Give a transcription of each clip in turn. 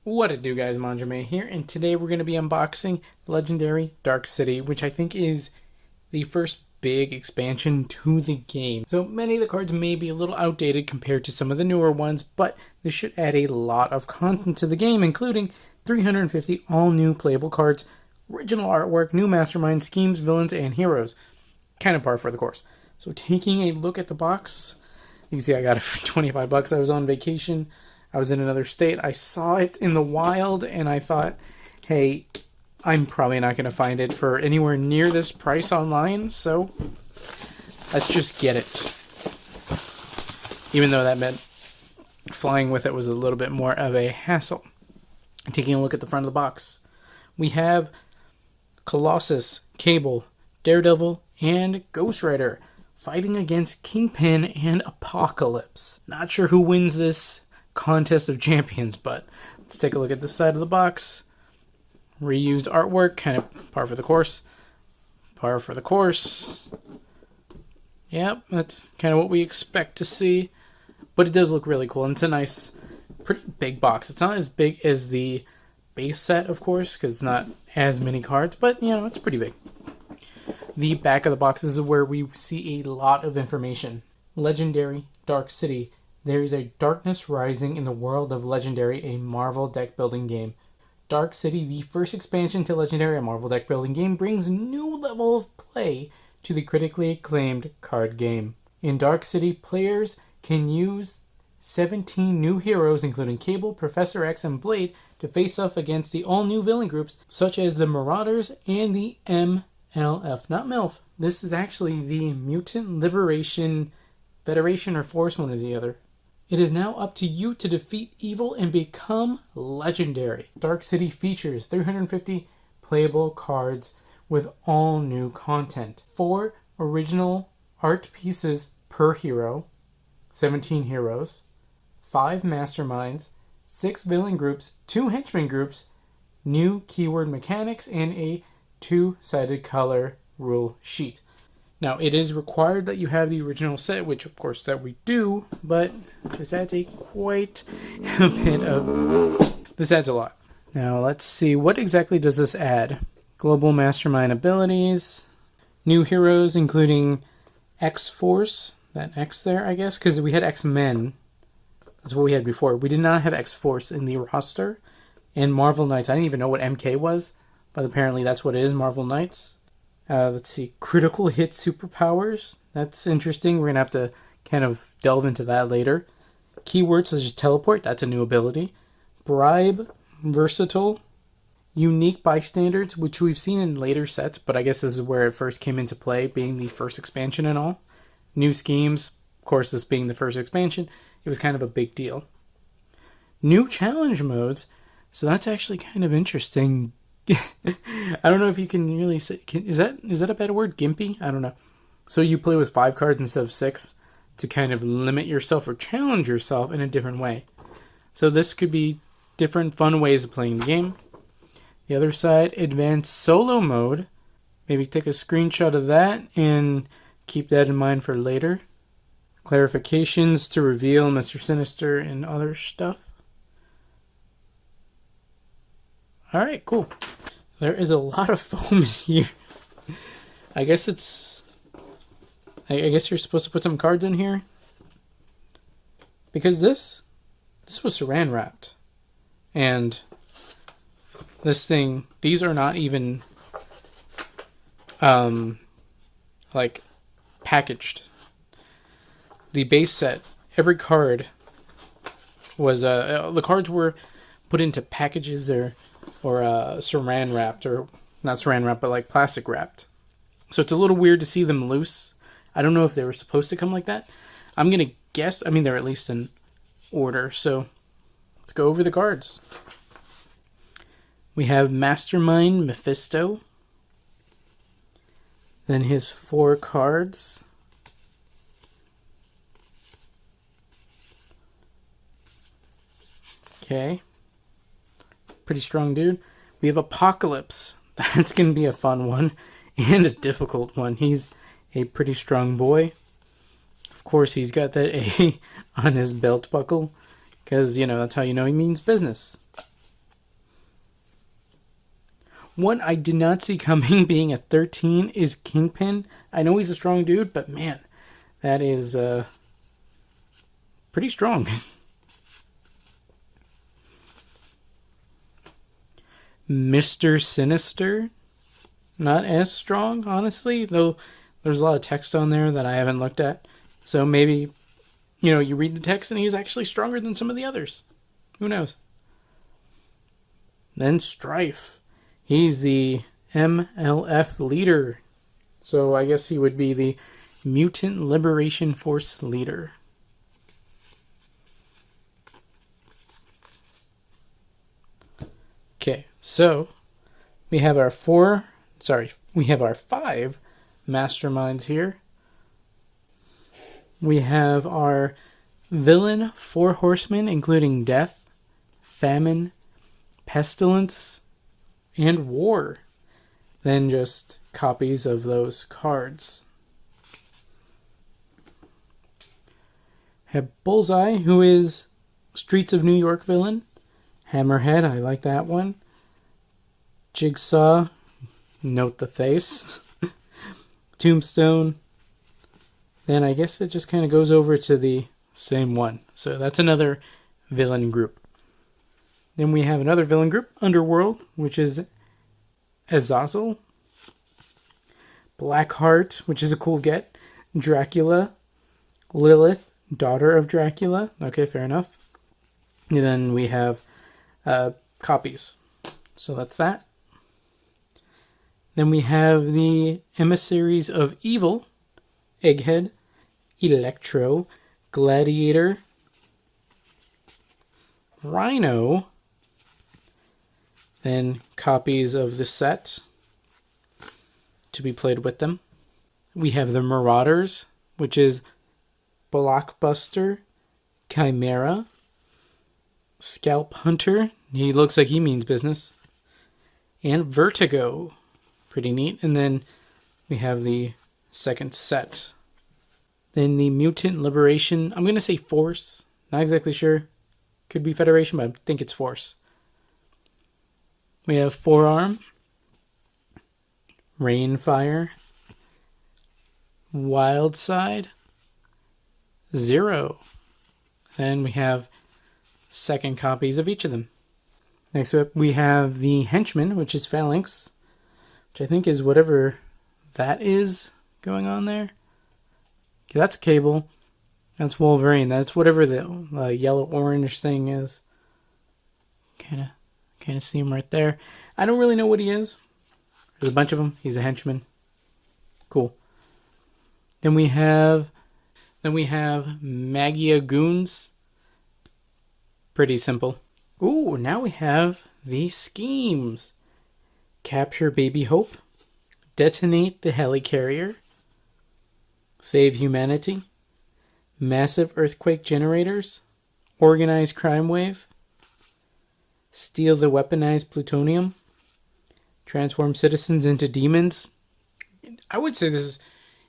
What it do, guys? Manjoume here, and today we're going to be unboxing Legendary Dark City, which I think is the first big expansion to the game. So many of the cards may be a little outdated compared to some of the newer ones, but this should add a lot of content to the game, including 350 all-new playable cards, original artwork, new Mastermind, schemes, villains, and heroes. Kind of par for the course. So taking a look at the box, you can see I got it for 25 bucks. I was on vacation. I was in another state. I saw it in the wild, and I thought, hey, I'm probably not going to find it for anywhere near this price online, so let's just get it. Even though that meant flying with it was a little bit more of a hassle. Taking a look at the front of the box, we have Colossus, Cable, Daredevil, and Ghost Rider fighting against Kingpin and Apocalypse. Not sure who wins this contest of champions, but let's take a look at this side of the box. Reused artwork, kind of par for the course. Par for the course. Yep, that's kind of what we expect to see, but it does look really cool, and it's a nice, pretty big box. It's not as big as the base set, of course, because it's not as many cards, but, you know, it's pretty big. The back of the box is where we see a lot of information. Legendary Dark City. There is a darkness rising in the world of Legendary, a Marvel deck building game. Dark City, the first expansion to Legendary, a Marvel deck building game, brings new level of play to the critically acclaimed card game. In Dark City, players can use 17 new heroes, including Cable, Professor X, and Blade, to face off against the all-new villain groups, such as the Marauders and the MLF. Not MILF. This is actually the Mutant Liberation Federation or Force, one or the other. It is now up to you to defeat evil and become legendary. Dark City features 350 playable cards with all new content. 4 original art pieces per hero, 17 heroes, 5 masterminds, 6 villain groups, 2 henchman groups, new keyword mechanics, and a 2-sided color rule sheet. Now, it is required that you have the original set, which of course that we do, but this adds quite a bit of... This adds a lot. Now, let's see, what exactly does this add? Global Mastermind abilities, new heroes, including X-Force, that X there, I guess, because we had X-Men. That's what we had before. We did not have X-Force in the roster. And Marvel Knights, I didn't even know what MK was, but apparently that's what it is, Marvel Knights. Let's see, critical hit superpowers. That's interesting. We're going to have to kind of delve into that later. Keywords such as teleport, that's a new ability. Bribe, versatile. Unique bystanders, which we've seen in later sets, but I guess this is where it first came into play, being the first expansion and all. New schemes, of course, this being the first expansion, it was kind of a big deal. New challenge modes, so that's actually kind of interesting. I don't know if you can really say, is that a bad word? Gimpy? I don't know. So you play with 5 cards instead of 6 to kind of limit yourself or challenge yourself in a different way. So this could be different fun ways of playing the game. The other side, advanced solo mode. Maybe take a screenshot of that and keep that in mind for later. Clarifications to reveal Mr. Sinister and other stuff. Alright, cool. There is a lot of foam in here. I guess you're supposed to put some cards in here. Because this was saran wrapped. And this thing, these are not even like packaged. The base set, every card was the cards were put into packages or saran wrapped, or not saran wrapped, but like plastic wrapped. So it's a little weird to see them loose. I don't know if they were supposed to come like that. I'm gonna guess. I mean, they're at least in order. So let's go over the cards. We have Mastermind Mephisto. Then his 4 cards. Okay. Pretty strong dude. We have Apocalypse. That's going to be a fun one and a difficult one. He's a pretty strong boy. Of course, he's got that A on his belt buckle because, you know, that's how you know he means business. One I did not see coming being at 13 is Kingpin. I know he's a strong dude, but man, that is pretty strong. Mr. Sinister, not as strong, honestly, though there's a lot of text on there that I haven't looked at. So maybe, you read the text and he's actually stronger than some of the others. Who knows? Then Strife. He's the MLF leader. So I guess he would be the Mutant Liberation Force leader. Okay, so we have our 5 masterminds here. We have our villain 4 horsemen, including death, famine, pestilence, and war. Then just copies of those cards. Have Bullseye, who is Streets of New York villain. Hammerhead, I like that one. Jigsaw, note the face. Tombstone. Then I guess it just kind of goes over to the same one. So that's another villain group. Then we have another villain group, Underworld, which is Azazel. Blackheart, which is a cool get. Dracula. Lilith, daughter of Dracula. Okay, fair enough. And then we have copies. So that's that. Then we have the Emissaries of Evil. Egghead. Electro. Gladiator. Rhino. Then copies of the set to be played with them. We have the Marauders, which is Blockbuster, Chimera, Scalp Hunter. He looks like he means business. And Vertigo. Pretty neat. And then we have the second set. Then the Mutant Liberation. I'm going to say Force. Not exactly sure. Could be Federation, but I think it's Force. We have Forearm, Rainfire, Wildside, Zero. Then we have second copies of each of them. Next up, we have the Henchman, which is Phalanx, which I think is whatever that is going on there. Okay, that's Cable. That's Wolverine. That's whatever the yellow-orange thing is. Kind of see him right there. I don't really know what he is. There's a bunch of them. He's a henchman. Cool. Then we have Magia Goons. Pretty simple. Ooh, now we have the schemes. Capture Baby Hope. Detonate the Helicarrier. Save Humanity. Massive Earthquake Generators. Organized Crime Wave. Steal the Weaponized Plutonium. Transform citizens into demons. I would say this is,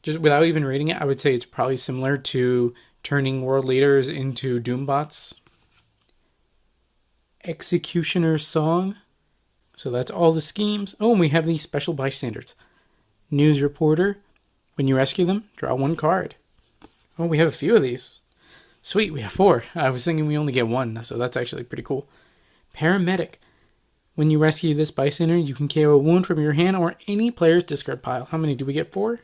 just without even reading it, I would say it's probably similar to turning world leaders into Doombots. Executioner's Song. So that's all the schemes. Oh, and we have these special bystanders. News Reporter. When you rescue them, draw 1 card. Oh, we have a few of these. Sweet, we have 4. I was thinking we only get 1, so that's actually pretty cool. Paramedic. When you rescue this bystander, you can KO a wound from your hand or any player's discard pile. How many do we get? 4?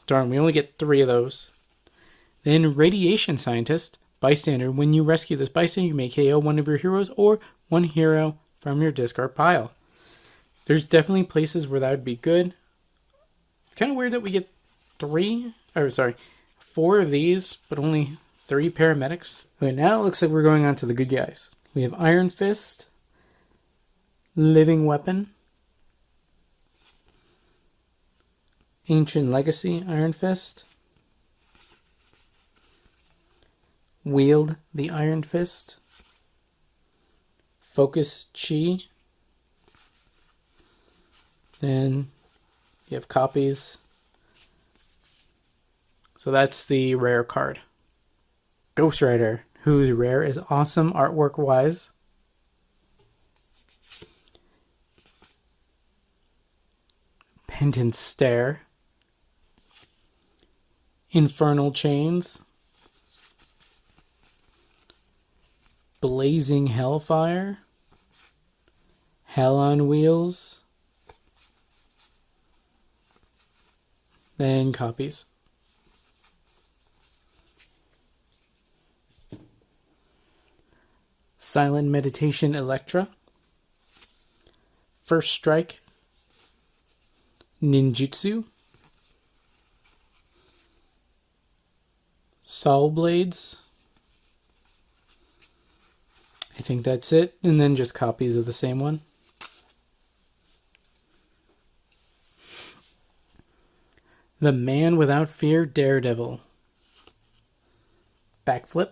Darn, we only get 3 of those. Then Radiation Scientist. Bystander. When you rescue this bystander, you may KO one of your heroes or 1 hero from your discard pile. There's definitely places where that would be good. It's kind of weird that we get 4 of these, but only 3 paramedics. Okay, now it looks like we're going on to the good guys. We have Iron Fist, Living Weapon, Ancient Legacy Iron Fist, Wield the Iron Fist, Focus Chi, then you have copies. So that's the rare card. Ghost Rider, whose rare is awesome artwork wise. Pendant Stare, Infernal Chains, Blazing Hellfire, Hell on Wheels, then copies. Silent Meditation Electra, First Strike, Ninjutsu, Soul Blades. I think that's it, and then just copies of the same one. The Man Without Fear Daredevil, Backflip,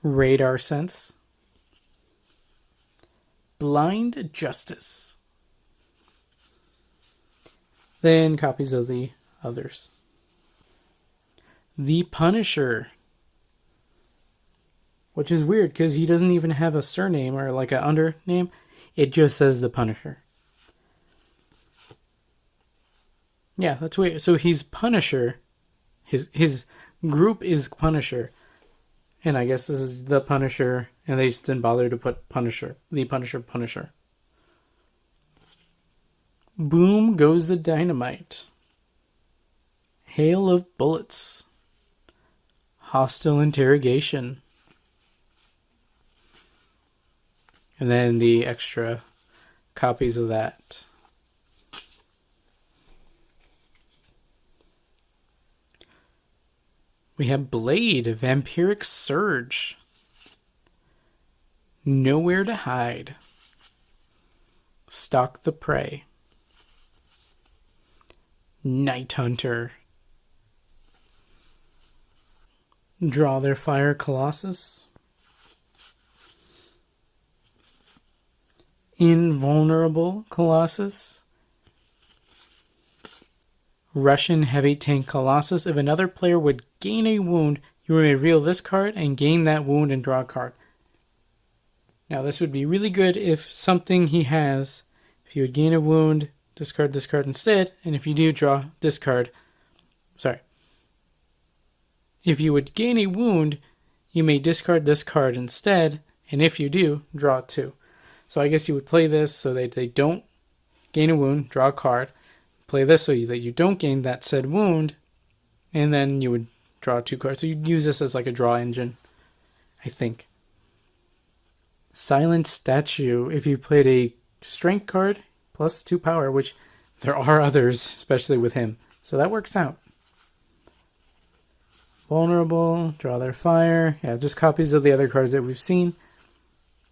Radar Sense, Blind Justice, then copies of the others. The Punisher, which is weird because he doesn't even have a surname or like an undername. It just says The Punisher. Yeah, that's weird. So he's Punisher. His group is Punisher. And I guess this is The Punisher. And they just didn't bother to put Punisher. The Punisher. Boom Goes the Dynamite. Hail of Bullets. Hostile Interrogation. And then the extra copies of that. We have Blade, Vampiric Surge, Nowhere to Hide, Stalk the Prey, Night Hunter, Draw Their Fire Colossus, Invulnerable Colossus, Russian Heavy Tank Colossus. If another player would gain a wound, you may reveal this card and gain that wound and draw a card. Now this would be really good if something he has, if you would gain a wound, discard this card instead, and if you do, draw this card. Sorry. If you would gain a wound, you may discard this card instead, and if you do, draw 2. So I guess you would play this so that they don't gain a wound, draw a card. Play this so that you don't gain that said wound, and then you would draw 2 cards. So you'd use this as like a draw engine, I think. Silent Statue. If you played a strength card plus 2 power, which there are others, especially with him. So that works out. Vulnerable, Draw Their Fire. Yeah, just copies of the other cards that we've seen.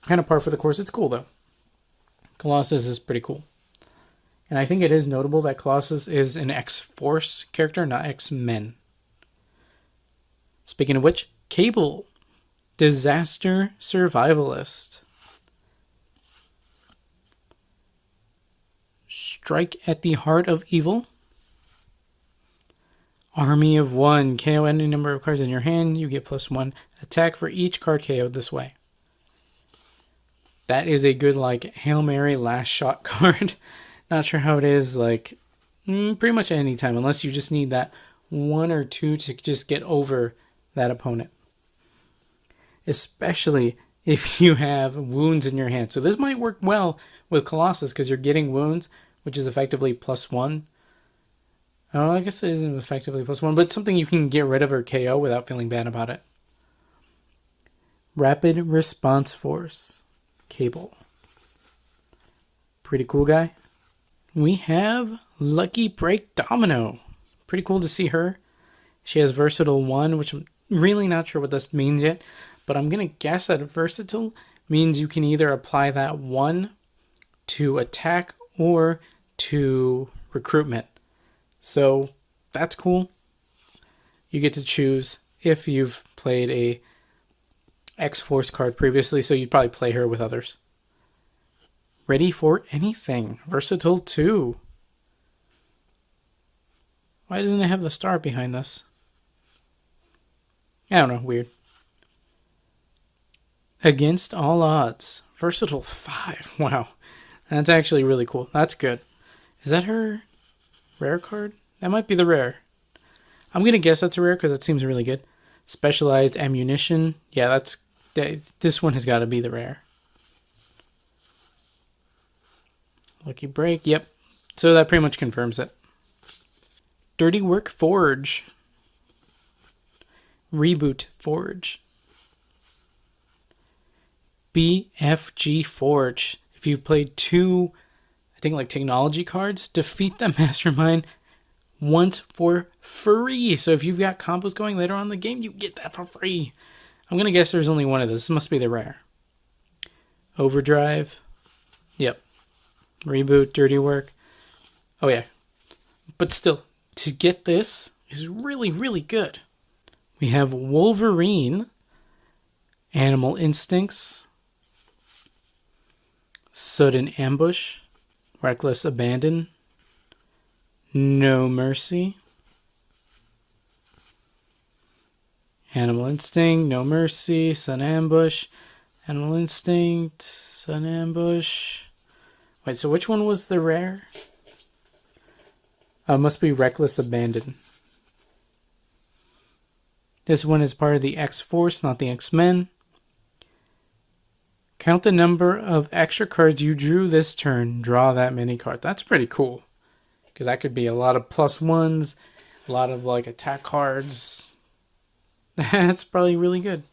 Kind of par for the course. It's cool though. Colossus is pretty cool. And I think it is notable that Colossus is an X-Force character, not X-Men. Speaking of which, Cable, Disaster Survivalist. Strike at the Heart of Evil. Army of One, KO any number of cards in your hand, you get +1 attack for each card KO'd this way. That is a good, like, Hail Mary last shot card. Not sure how it is, like, pretty much at any time, unless you just need that 1 or 2 to just get over that opponent. Especially if you have wounds in your hand. So this might work well with Colossus because you're getting wounds, which is effectively +1. Oh, I guess it isn't effectively +1, but something you can get rid of or KO without feeling bad about it. Rapid Response Force, Cable. Pretty cool guy. We have Lucky Break Domino. Pretty cool to see her. She has Versatile 1, which I'm really not sure what this means yet, but I'm going to guess that Versatile means you can either apply that 1 to attack or to recruitment. So that's cool. You get to choose if you've played a X-Force card previously, so you'd probably play her with others. Ready for Anything. Versatile 2. Why doesn't it have the star behind this? I don't know. Weird. Against All Odds. Versatile 5. Wow. And that's actually really cool. That's good. Is that her rare card? That might be the rare. I'm going to guess that's a rare because that seems really good. Specialized ammunition. Yeah, this one has got to be the rare. Lucky break. Yep. So that pretty much confirms it. Dirty Work Forge. Reboot Forge. BFG Forge. If you've played 2, I think like technology cards, defeat the Mastermind once for free. So if you've got combos going later on in the game, you get that for free. I'm going to guess there's only one of this. This must be the rare. Overdrive. Yep. Reboot, Dirty Work. Oh yeah. But still, to get this is really, really good. We have Wolverine, Animal Instincts, Sudden Ambush, Reckless Abandon, No Mercy, Animal Instinct, No Mercy, Sudden Ambush, Animal Instinct, Sudden Ambush. Wait, so which one was the rare? Must be Reckless Abandon. This one is part of the X-Force, not the X-Men. Count the number of extra cards you drew this turn. Draw that many cards. That's pretty cool. Because that could be a lot of +1s, a lot of like attack cards. That's probably really good.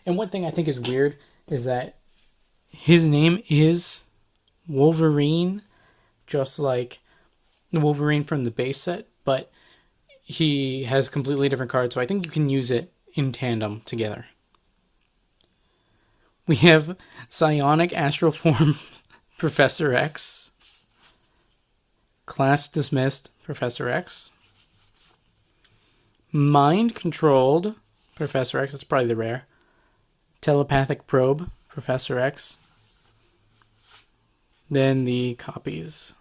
And one thing I think is weird is that his name is Wolverine, just like the Wolverine from the base set, but he has completely different cards, so I think you can use it in tandem together. We have Psionic Astral Form Professor X. Class Dismissed Professor X. Mind Controlled Professor X, that's probably the rare. Telepathic Probe Professor X. Then the copies.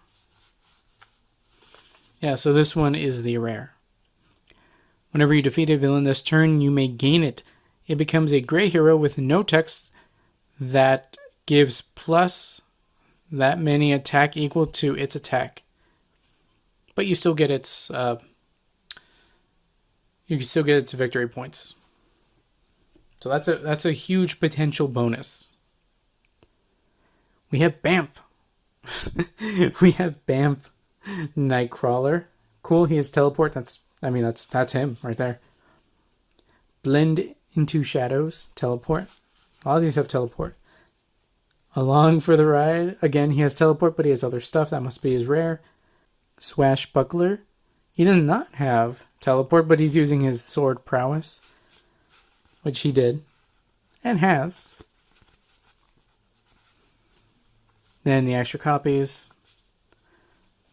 Yeah, so this one is the rare. Whenever you defeat a villain this turn, you may gain it. It becomes a gray hero with no text that gives plus that many attack equal to its attack. But you still get its victory points. So that's a huge potential bonus. We have Bamf. We have Bamf Nightcrawler. Cool, he has teleport. That's him right there. Blend into shadows, teleport. A lot of these have teleport. Along for the ride. Again, he has teleport, but he has other stuff. That must be his rare. Swashbuckler. He does not have teleport, but he's using his sword prowess, which he did and has. Then the extra copies.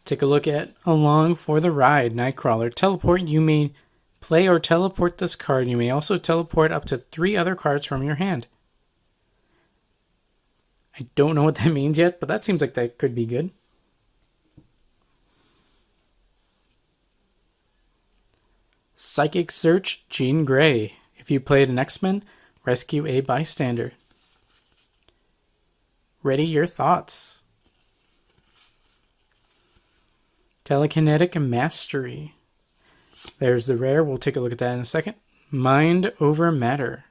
Take a look at Along for the Ride, Nightcrawler. Teleport, you may play or teleport this card. You may also teleport up to 3 other cards from your hand. I don't know what that means yet, but that seems like that could be good. Psychic Search, Jean Grey. If you played an X-Men, rescue a bystander. Ready your thoughts. Telekinetic Mastery. There's the rare. We'll take a look at that in a second. Mind over Matter.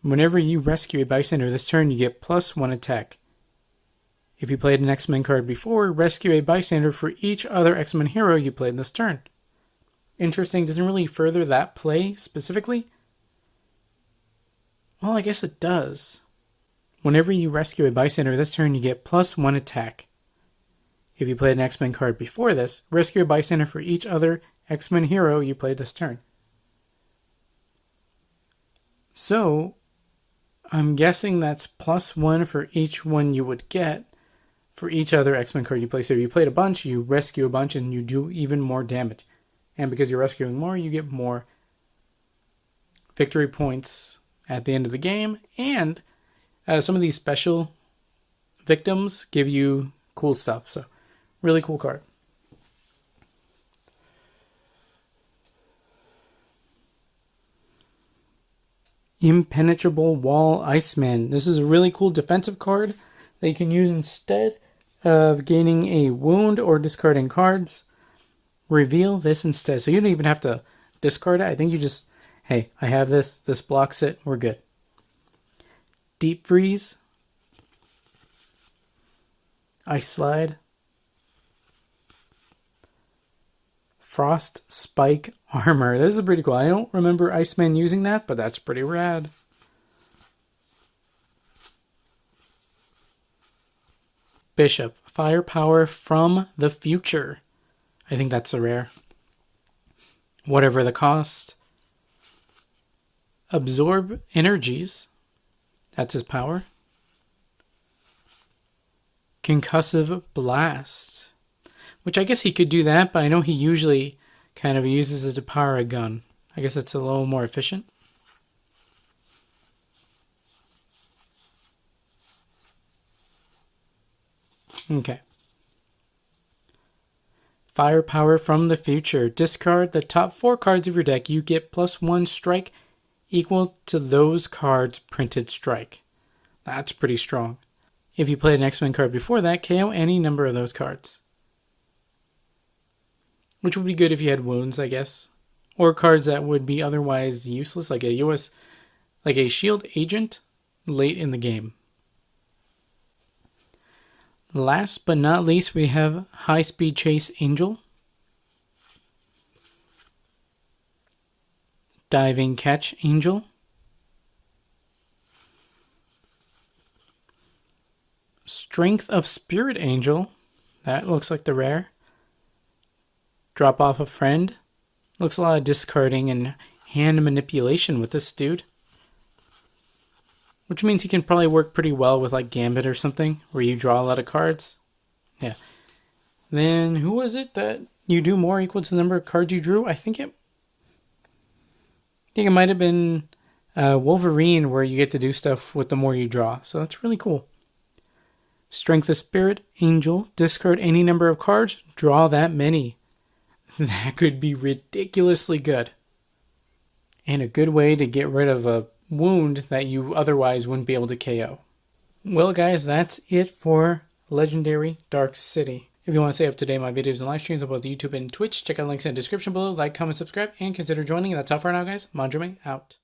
Whenever you rescue a bystander this turn, you get +1 attack. If you played an X-Men card before, rescue a bystander for each other X-Men hero you played this turn. Interesting, doesn't really further that play specifically. Well, I guess it does. Whenever you rescue a bystander this turn, you get +1 attack. If you played an X-Men card before this, rescue a bystander for each other X-Men hero you played this turn. So, I'm guessing that's +1 for each one you would get for each other X-Men card you play. So if you played a bunch, you rescue a bunch, and you do even more damage. And because you're rescuing more, you get more victory points at the end of the game. And some of these special victims give you cool stuff. So, really cool card. Impenetrable Wall Iceman. This is a really cool defensive card that you can use instead of gaining a wound or discarding cards. Reveal this instead. So you don't even have to discard it. I think you just, hey, I have this. This blocks it. We're good. Deep Freeze. Ice Slide. Frost Spike Armor. This is pretty cool. I don't remember Iceman using that, but that's pretty rad. Bishop. Firepower from the future. I think that's a rare. Whatever the cost. Absorb energies. That's his power. Concussive Blast. Which I guess he could do that, but I know he usually kind of uses it to power a gun. I guess it's a little more efficient. Okay. Firepower from the future. Discard the top 4 cards of your deck. You get +1 strike equal to those cards' printed strike. That's pretty strong. If you played an X-Men card before that, KO any number of those cards. Which would be good if you had wounds, I guess. Or cards that would be otherwise useless, like a shield agent late in the game. Last but not least, we have High Speed Chase Angel. Diving Catch Angel. Strength of Spirit Angel. That looks like the rare. Drop off a friend. Looks a lot of discarding and hand manipulation with this dude. Which means he can probably work pretty well with like Gambit or something, where you draw a lot of cards. Yeah. Then who was it that you do more equal to the number of cards you drew? I think it might have been Wolverine, where you get to do stuff with the more you draw. So that's really cool. Strength of Spirit Angel. Discard any number of cards. Draw that many. That could be ridiculously good. And a good way to get rid of a wound that you otherwise wouldn't be able to KO. Well guys, that's it for Legendary Dark City. If you want to stay up to date on my videos and live streams on both YouTube and Twitch, check out links in the description below. Like, comment, subscribe, and consider joining. And that's all for now guys. Manjoume out.